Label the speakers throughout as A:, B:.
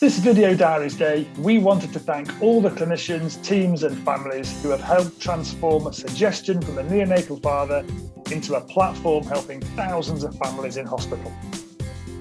A: This Video Diaries Day, we wanted to thank all the clinicians, teams and families who have helped transform suggestion from the Neonatal Father into a platform helping thousands of families in hospital.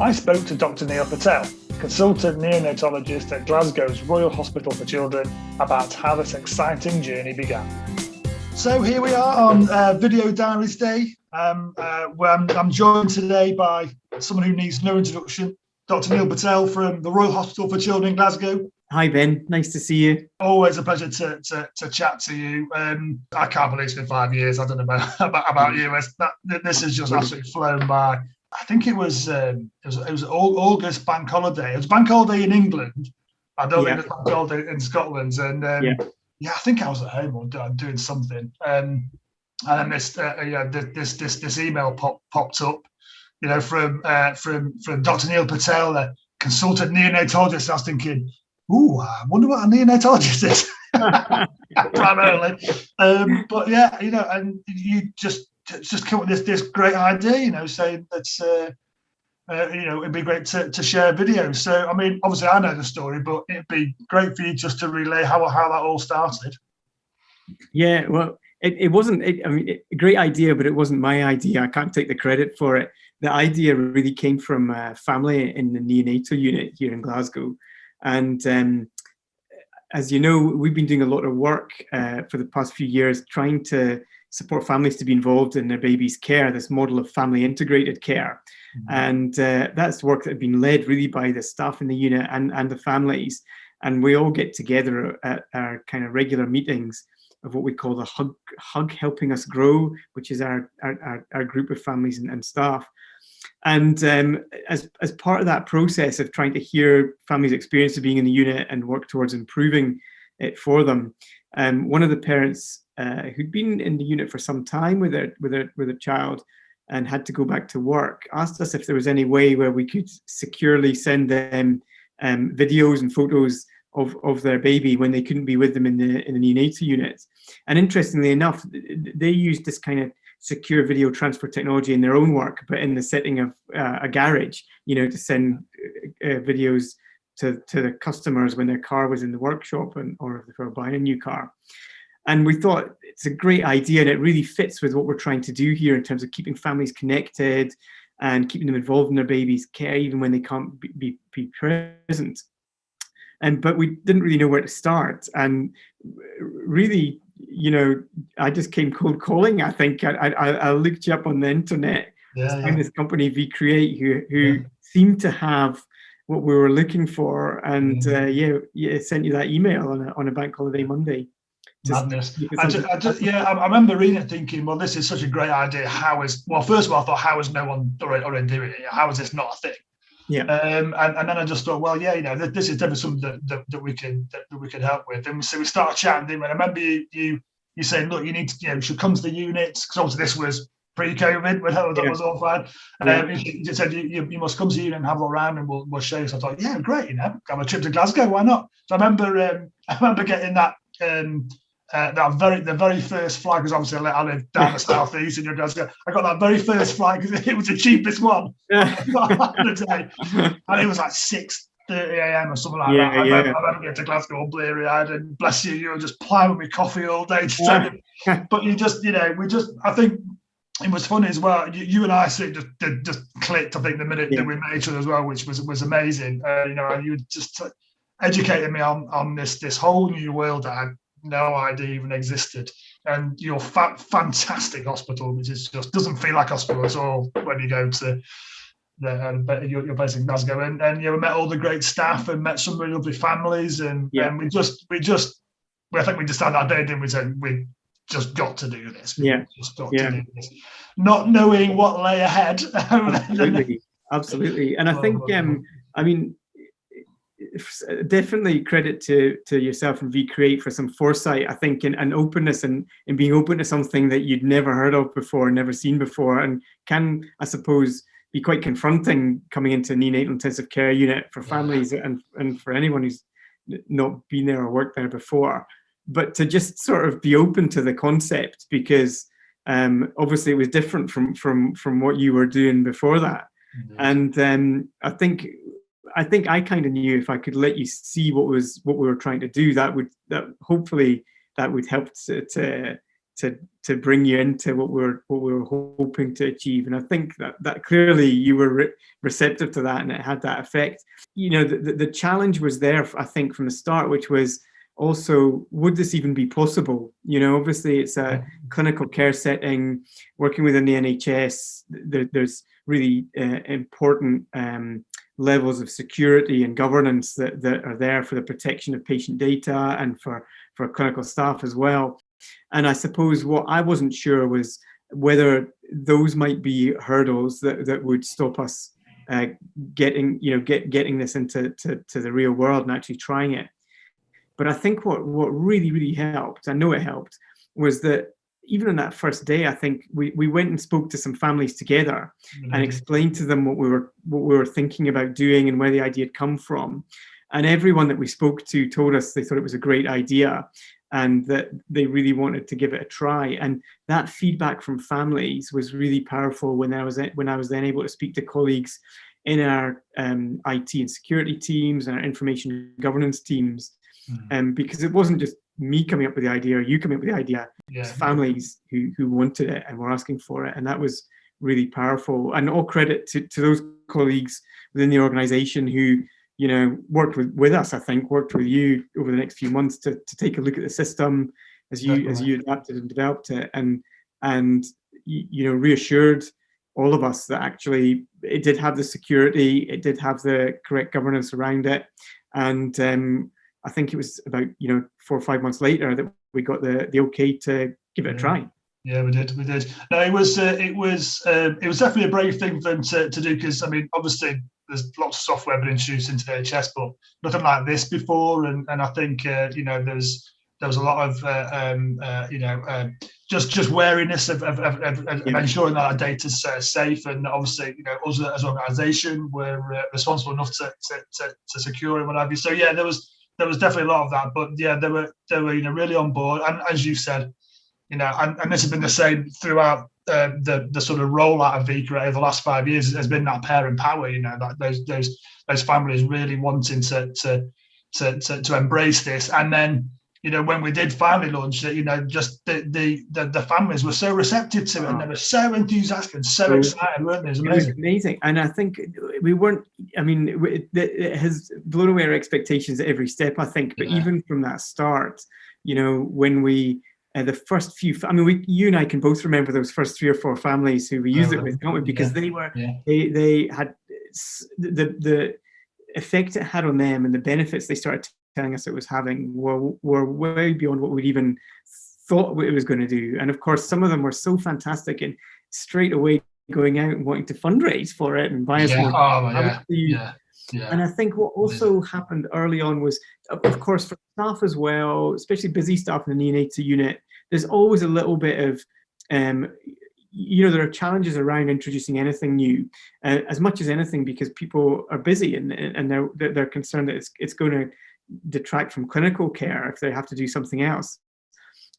A: I spoke to Dr. Neil Patel, consultant neonatologist at Glasgow's Royal Hospital for Children, about how this exciting journey began. So here we are on Video Diaries Day. Where I'm joined today by someone who needs no introduction, Dr. Neil Patel from the Royal Hospital for Children in Glasgow.
B: Hi Ben, nice to see you.
A: Always a pleasure to chat to you. I can't believe it's been 5 years. I don't know about you. This has just absolutely flown by. I think it was August bank holiday. It was bank holiday in England. I don't think it was bank holiday in Scotland. And I think I was at home or doing something. And then this email popped up. You know, from Dr. Neil Patel, a consultant neonatologist. I was thinking, I wonder what a neonatologist is, primarily. But yeah, you know, and you just come up with this great idea, you know, saying that, it'd be great to share videos. So, I mean, obviously I know the story, but it'd be great for you just to relay how that all started.
B: Yeah, well, it wasn't, a great idea, but it wasn't my idea. I can't take the credit for it. The idea really came from a family in the neonatal unit here in Glasgow. And as you know, we've been doing a lot of work for the past few years trying to support families to be involved in their baby's care, this model of family integrated care. Mm-hmm. And that's work that had been led really by the staff in the unit and the families. And we all get together at our kind of regular meetings of what we call the Hug Helping Us Grow, which is our group of families and staff. And as part of that process of trying to hear families' experience of being in the unit and work towards improving it for them, one of the parents who'd been in the unit for some time with a child and had to go back to work asked us if there was any way where we could securely send them videos and photos of their baby when they couldn't be with them in the neonatal unit. And interestingly enough, they used this kind of secure video transfer technology in their own work, but in the setting of a garage, you know, to send videos to the customers when their car was in the workshop or if they were buying a new car. And we thought it's a great idea, and it really fits with what we're trying to do here in terms of keeping families connected and keeping them involved in their baby's care, even when they can't be present. But we didn't really know where to start. And really, you know, I just came cold calling. I think I looked you up on the internet. Found this company vCreate who seemed to have what we were looking for, and sent you that email on a bank holiday Monday.
A: Madness. I remember reading it thinking, well, this is such a great idea. First of all, I thought, how is no one already doing it? How is this not a thing? Yeah. And then I just thought, well, yeah, you know, this is definitely something that we could help with. And so we started chatting. And I remember you saying, look, you should come to the units, because obviously this was pre-COVID, when that was all fine. You said you must come to the unit and have a look around, and we'll show you. So I thought, yeah, great, you know, have a trip to Glasgow, why not? So I remember getting that. The very first flight, because obviously I live down the southeast in Glasgow. I got that very first flight because it was the cheapest one on the day, and it was like 6:30 a.m. or something like that. I remember getting to Glasgow all bleary-eyed, and bless you, you were just plying with me coffee all day. But I think it was funny as well. You and I sort of just clicked. I think the minute that we met each other as well, which was amazing. And you just educated me on this whole new world that I had no idea even existed. And your fantastic hospital, which is just doesn't feel like hospital at all when you go to your place in Glasgow, and we met all the great staff and met some really lovely families, and we I think we just had that day, didn't we? Said we just got to do this. Just got to do this, not knowing what lay ahead.
B: Absolutely. And I think I mean, definitely credit to yourself and vCreate for some foresight, I think, and openness and being open to something that you'd never heard of before, never seen before, and can, I suppose, be quite confronting coming into a neonatal intensive care unit for families and for anyone who's not been there or worked there before. But to just sort of be open to the concept, because obviously it was different from what you were doing before that. Mm-hmm. And I think I think I kind of knew if I could let you see what we were trying to do, that hopefully would help to bring you into what we were hoping to achieve. And I think that clearly you were receptive to that, and it had that effect. You know, the challenge was there, I think, from the start, which was also, would this even be possible? You know, obviously it's a clinical care setting, working within the NHS. There's really important levels of security and governance that are there for the protection of patient data and for clinical staff as well. And I suppose what I wasn't sure was whether those might be hurdles that would stop us getting this into the real world and actually trying it. But I think what really, really helped, I know it helped, was that even on that first day, I think we went and spoke to some families together and explained to them what we were thinking about doing and where the idea had come from. And everyone that we spoke to told us they thought it was a great idea and that they really wanted to give it a try. And that feedback from families was really powerful when I was then able to speak to colleagues in our IT and security teams and our information governance teams. Because it wasn't just me coming up with the idea or you coming up with the idea, it was families who wanted it and were asking for it. And that was really powerful. And all credit to those colleagues within the organization who, you know, worked with us, I think, worked with you over the next few months to take a look at the system as you adapted and developed it, and you know, reassured all of us that actually it did have the security, it did have the correct governance around it. And I think it was about 4 or 5 months later that we got the okay to give it a try.
A: Yeah, we did. No, it was definitely a brave thing for them to do, because I mean, obviously there's lots of software been introduced into the NHS, but nothing like this before. And I think there was a lot of just wariness of ensuring that our data's safe, and obviously us as an organisation were responsible enough to secure and what have you. So yeah, there was definitely a lot of that, but yeah, they were really on board. And as you said, and this has been the same throughout the sort of rollout of vCreate over the last 5 years. Has been that parent power, that those families really wanting to embrace this. And then when we did finally launch it, just the families were so receptive to it, and they were so enthusiastic and so excited, weren't they? It was amazing.
B: It was amazing. And I think we weren't, it has blown away our expectations at every step, I think. But even from that start, when we, the first few, you and I can both remember those first 3 or 4 families who we used it with, can't we? Because they had the effect it had on them and the benefits they started telling us it was having were way beyond what we'd even thought it was going to do. And of course, some of them were so fantastic and straight away going out and wanting to fundraise for it and buy us more. And I think what also happened early on was, of course, for staff as well, especially busy staff in the neonatal unit, there's always a little bit of, there are challenges around introducing anything new, as much as anything, because people are busy and they're concerned that it's going to detract from clinical care if they have to do something else.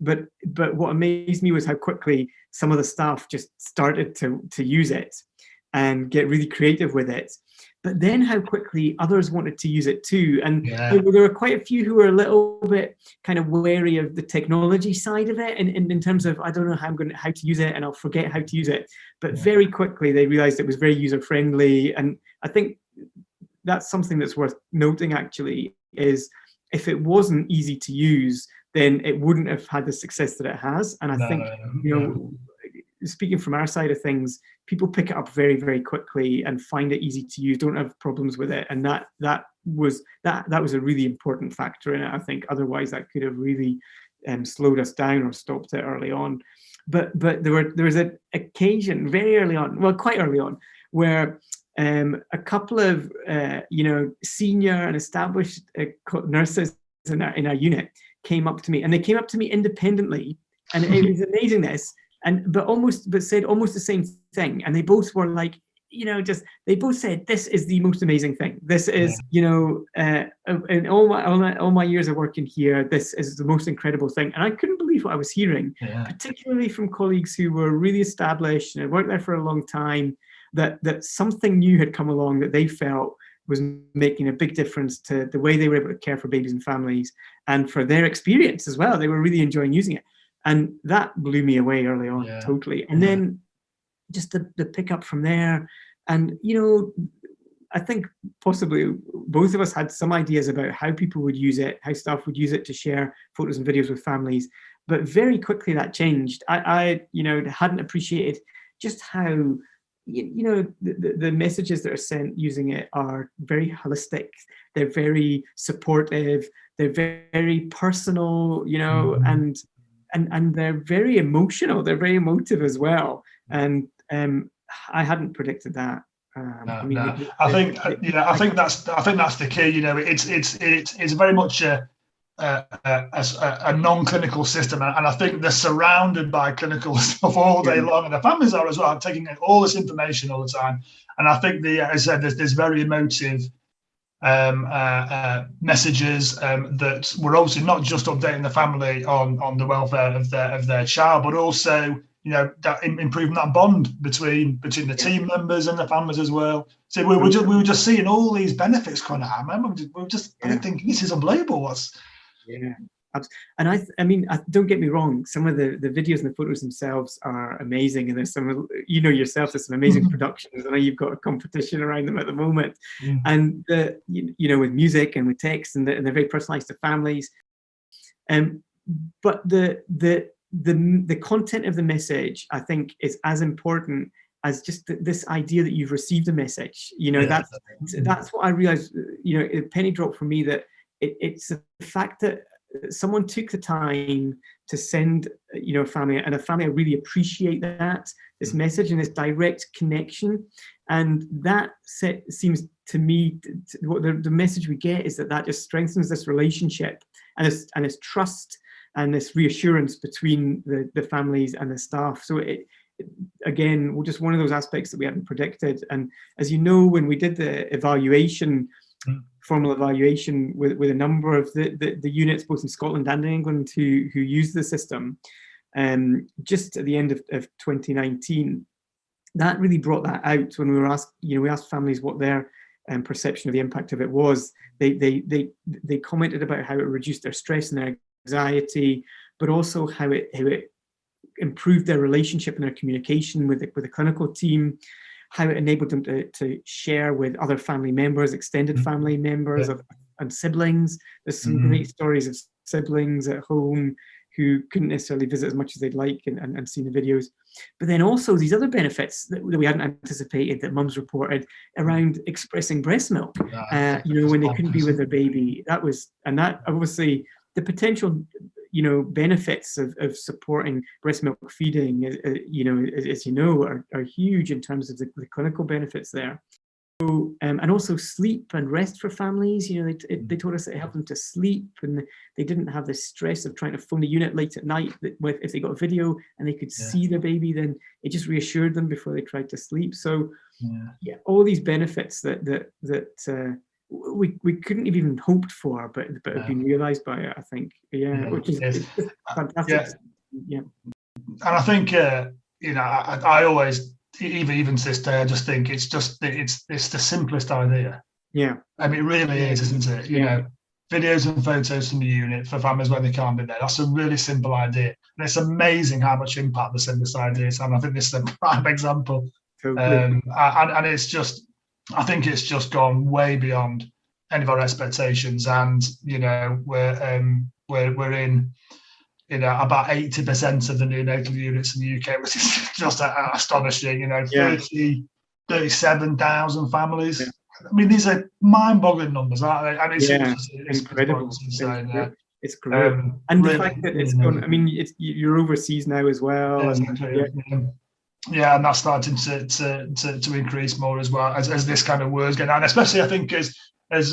B: But what amazed me was how quickly some of the staff just started to use it and get really creative with it. But then how quickly others wanted to use it too. And there were quite a few who were a little bit kind of wary of the technology side of it, and in terms of, I don't know how to use it, and I'll forget how to use it. But very quickly they realized it was very user friendly. And I think that's something that's worth noting, actually, is if it wasn't easy to use, then it wouldn't have had the success that it has. And I think, speaking from our side of things, people pick it up very, very quickly and find it easy to use, don't have problems with it. And that was a really important factor in it, I think. Otherwise, that could have really slowed us down or stopped it early on. But there was an occasion very early on, well, quite early on, where a couple of senior and established nurses in our unit came up to me, and they came up to me independently, and it was amazingness. But said almost the same thing, and they both were like, they both said, "This is the most amazing thing. This is, in all my years of working here, this is the most incredible thing." And I couldn't believe what I was hearing, particularly from colleagues who were really established and had worked there for a long time. That something new had come along that they felt was making a big difference to the way they were able to care for babies and families, and for their experience as well. They were really enjoying using it. And that blew me away early on, totally. And then just the pickup from there. And, you know, I think possibly both of us had some ideas about how people would use it, how staff would use it to share photos and videos with families. But very quickly that changed. I you know, hadn't appreciated just how, you know, the messages that are sent using it are very holistic. They're very supportive. They're very personal, you know, and they're very emotional. They're very emotive as well. And I hadn't predicted that.
A: I think that's the key. You know, it's very much a non-clinical system, and I think they're surrounded by clinical stuff all day long, and the families are as well, taking in all this information all the time. And I think as I said, there's very emotive messages that were obviously not just updating the family on the welfare of their child, but also, you know, that improving that bond between the team members and the families as well. So we were just seeing all these benefits come out. I remember we were just thinking, this is unbelievable.
B: And I mean, don't get me wrong, some of the videos and the photos themselves are amazing, and there's some, you know yourself, there's some amazing productions. I know you've got a competition around them at the moment, and you know, with music and with text, and they're very personalized to families. But the content of the message, I think, is as important as just this idea that you've received a message. You know, that's what I realized. You know, it penny dropped for me that it's the fact that someone took the time to send, you know, a family, and a family, I really appreciate that, this message and this direct connection. And that seems to me, what the message we get is that just strengthens this relationship and this trust and this reassurance between the families and the staff. So again, just one of those aspects that we hadn't predicted. And as you know, when we did the evaluation, formal evaluation with a number of the units, both in Scotland and in England, who used the system, just at the end of 2019, that really brought that out when we were asked, you know, we asked families what their perception of the impact of it was. They commented about how it reduced their stress and their anxiety, but also how it improved their relationship and their communication with the clinical team, how it enabled them to share with other family members, extended family members, and siblings. There's some great stories of siblings at home who couldn't necessarily visit as much as they'd like and see the videos. But then also these other benefits that we hadn't anticipated that mums reported around expressing breast milk, you know, when they couldn't be with their baby. That obviously the potential, you know, benefits of supporting breast milk feeding, you know, as you know, are huge in terms of the clinical benefits there. So, and also sleep and rest for families. You know, they told us that it helped them to sleep, and they didn't have the stress of trying to phone the unit late at night. If they got a video and they could see their baby, then it just reassured them before they tried to sleep. So, all these benefits that we couldn't have even hoped for, but have been realised by it, I think. Which is fantastic. And
A: I think you know, I always, even to this day, I just think it's the simplest idea. I mean, it really is, isn't it? You know, videos and photos from the unit for families when they can't be there. That's a really simple idea, and it's amazing how much impact the simplest ideas have. And I think this is a prime example. And it's just, I think it's just gone way beyond any of our expectations. And you know, we're in, you know, about 80% of the neonatal units in the UK, which is just astonishing. You know, 37,000 families. I mean, these are mind-boggling numbers, aren't they? And it's
B: incredible. It's great. And really, the fact that it's gone, I mean, you're overseas now as well.
A: And that's starting to increase more as well as this kind of word's getting out. And especially, I think, as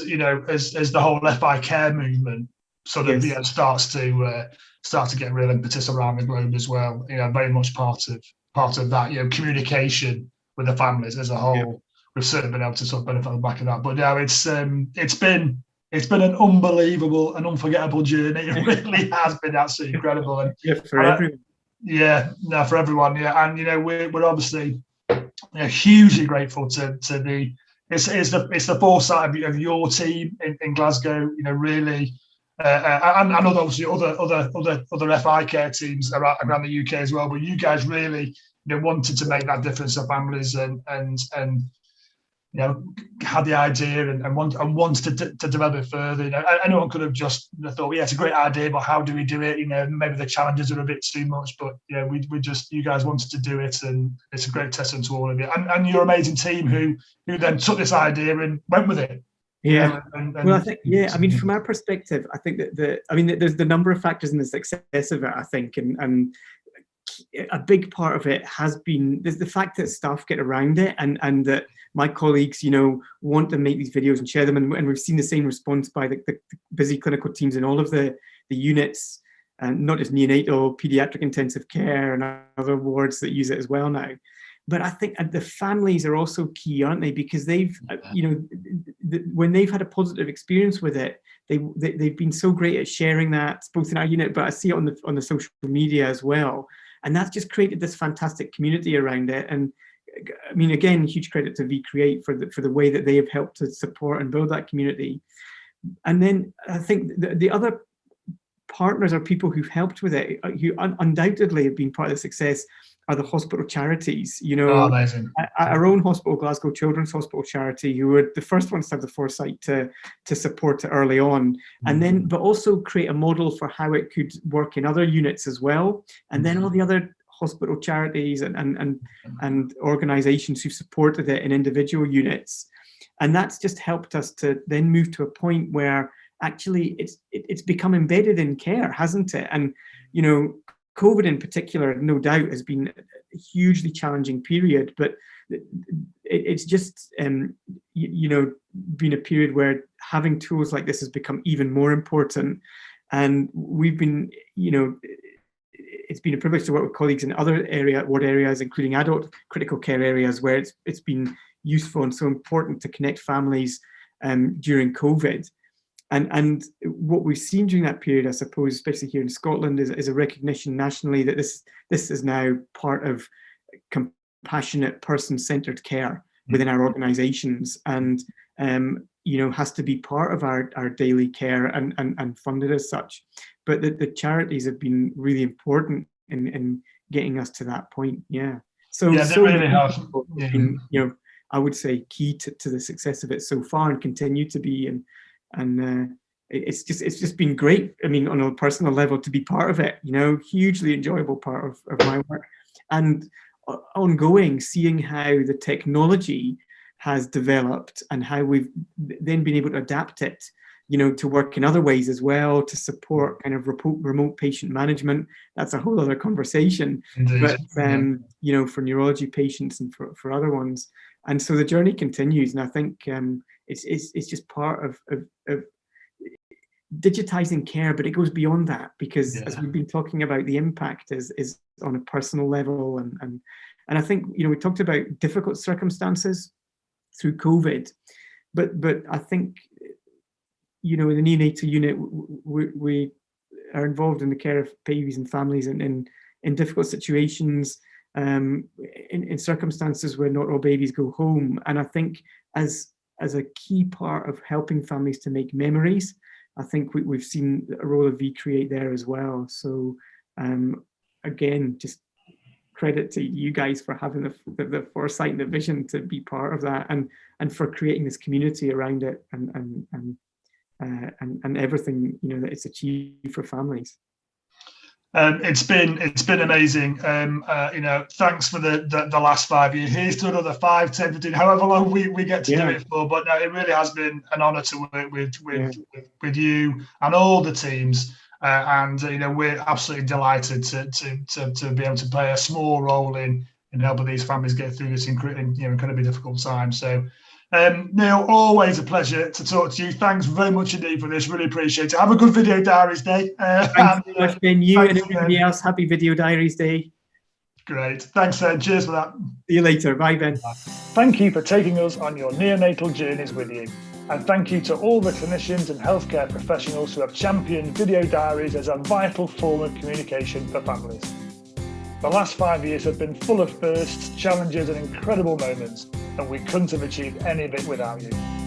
A: you know, as the whole Left by Care movement sort of starts to get real impetus around the globe as well. You know, very much part of that. You know, communication with the families as a whole. We've certainly been able to sort of benefit on the back of that. But yeah, it's been an unbelievable and unforgettable journey. It really has been absolutely incredible. And
B: for everyone.
A: For everyone. Yeah, and you know, we're obviously, you know, hugely grateful to the it's the foresight of your team in Glasgow, really, and obviously other FI care teams around the UK as well. But you guys really, wanted to make that difference to families and had the idea and wanted to develop it further. Anyone could have just thought, yeah, it's a great idea, but how do we do it? Maybe the challenges are a bit too much, but you guys wanted to do it, and it's a great testament to all of you and your amazing team who then took this idea and went with it.
B: Yeah. Well, I think, from our perspective, I think that there's the number of factors in the success of it, I think, and a big part of it has been there's the fact that staff get around it and that my colleagues, want to make these videos and share them. And we've seen the same response by the busy clinical teams in all of the units, and not just neonatal, pediatric intensive care and other wards that use it as well now. But I think the families are also key, aren't they? Because they've, when they've had a positive experience with it, they've been so great at sharing that, both in our unit, but I see it on the social media as well. And that's just created this fantastic community around it. And again, huge credit to vCreate for the way that they have helped to support and build that community. And then I think the other partners or people who've helped with it, who undoubtedly have been part of the success, are the hospital charities.
A: Amazing.
B: Our own hospital, Glasgow Children's Hospital Charity, who were the first ones to have the foresight to support it early on, and then but also create a model for how it could work in other units as well, and then all the other hospital charities and organisations who supported it in individual units, and that's just helped us to then move to a point where actually it's become embedded in care, hasn't it? And COVID in particular, no doubt, has been a hugely challenging period, but it's just, been a period where having tools like this has become even more important. And we've been, it's been a privilege to work with colleagues in other ward areas, including adult critical care areas, where it's been useful and so important to connect families during COVID. And what we've seen during that period, I suppose, especially here in Scotland, is a recognition nationally that this is now part of compassionate, person-centred care within our organisations, and has to be part of our daily care and funded as such. But the charities have been really important in getting us to that point. Yeah. So
A: they really have.
B: Been, I would say key to the success of it so far, and continue to be. And it's just been great. On a personal level, to be part of it, hugely enjoyable part of my work, and ongoing, seeing how the technology has developed and how we've then been able to adapt it, to work in other ways as well, to support kind of remote patient management. That's a whole other conversation.
A: Indeed.
B: But for neurology patients and for other ones. And so the journey continues, and I think it's just part of digitizing care, but it goes beyond that, because as we've been talking about, the impact is on a personal level, and I think we talked about difficult circumstances through COVID, but I think in the neonatal unit we are involved in the care of babies and families in difficult situations, in circumstances where not all babies go home, and I think as a key part of helping families to make memories, I think we've seen a role of vCreate there as well. So again, just credit to you guys for having the foresight and the vision to be part of that, and for creating this community around it, and everything that it's achieved for families.
A: It's been amazing. Thanks for the last 5 years. Here's to another 5, 10, 15, however long we get to do it for. But no, it really has been an honour to work with you and all the teams. We're absolutely delighted to be able to play a small role in helping these families get through this incredibly difficult time. So, Neil, always a pleasure to talk to you. Thanks very much indeed for this. Really appreciate it. Have a good Video Diaries Day.
B: Thanks so much, Ben. You and everybody else, happy Video Diaries Day.
A: Great. Thanks, Ben. Cheers for that.
B: See you later. Bye, Ben.
A: Thank you for taking us on your neonatal journeys with you. And thank you to all the clinicians and healthcare professionals who have championed Video Diaries as a vital form of communication for families. The last 5 years have been full of firsts, challenges and incredible moments. and we couldn't have achieved any of it without you.